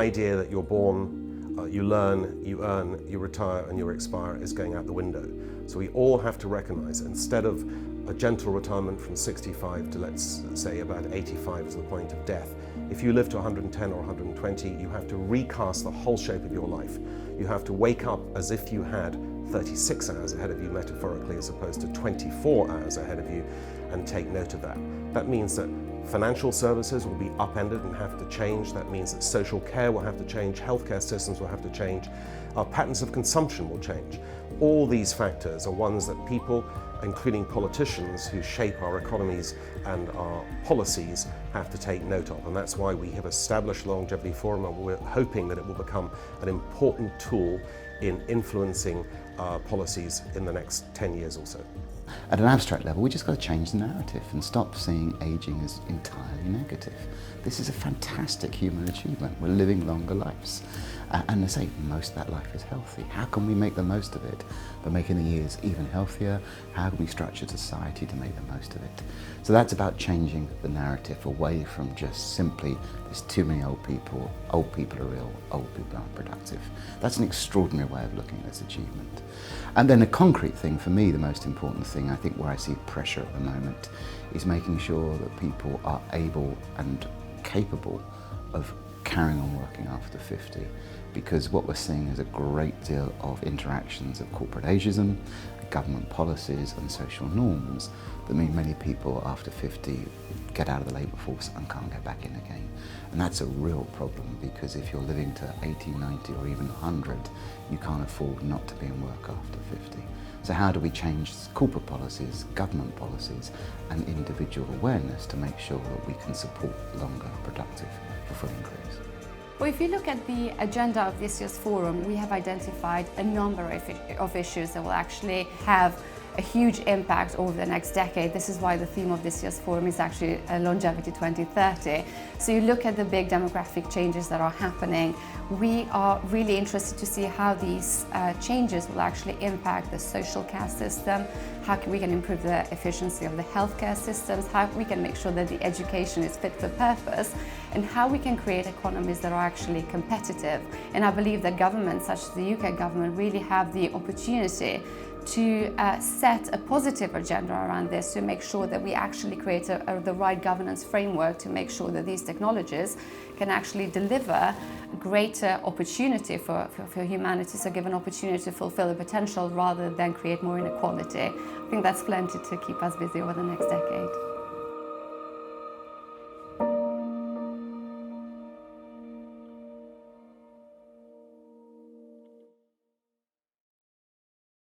idea that you're born, you learn, you earn, you retire, and you expire is going out the window. So we all have to recognize, instead of a gentle retirement from 65 to, let's say, about 85 to the point of death, if you live to 110 or 120, you have to recast the whole shape of your life. You have to wake up as if you had 36 hours ahead of you metaphorically, as opposed to 24 hours ahead of you, and take note of that. That means that financial services will be upended and have to change. That means that social care will have to change, healthcare systems will have to change, our patterns of consumption will change. All these factors are ones that people, including politicians who shape our economies and our policies, have to take note of. And that's why we have established Longevity Forum, and we're hoping that it will become an important tool in influencing policies in the next 10 years or so. At an abstract level, we just got to change the narrative and stop seeing aging as entirely negative. This is a fantastic human achievement. We're living longer lives. And I say, most of that life is healthy. How can we make the most of it? By making the years even healthier, how can we structure society to make the most of it? So that's about changing the narrative away from just simply, there's too many old people are ill, old people aren't productive. That's an extraordinary way of looking at this achievement. And then a concrete thing, for me, the most important thing, I think where I see pressure at the moment, is making sure that people are able and capable of carrying on working after 50, because what we're seeing is a great deal of interactions of corporate ageism, government policies and social norms that mean many people after 50 get out of the labour force and can't get back in again. And that's a real problem, because if you're living to 80, 90 or even 100, you can't afford not to be in work after 50. So how do we change corporate policies, government policies and individual awareness to make sure that we can support longer, productive, full increase? Well, if you look at the agenda of this year's forum, we have identified a number of issues that will actually have a huge impact over the next decade. This is why the theme of this year's forum is actually Longevity 2030. So you look at the big demographic changes that are happening. We are really interested to see how these changes will actually impact the social care system, how we can improve the efficiency of the healthcare systems, how we can make sure that the education is fit for purpose, and how we can create economies that are actually competitive. And I believe that governments, such as the UK government, really have the opportunity to set a positive agenda around this, to make sure that we actually create the right governance framework to make sure that these technologies can actually deliver greater opportunity for humanity, so give an opportunity to fulfill the potential rather than create more inequality. I think that's plenty to keep us busy over the next decade.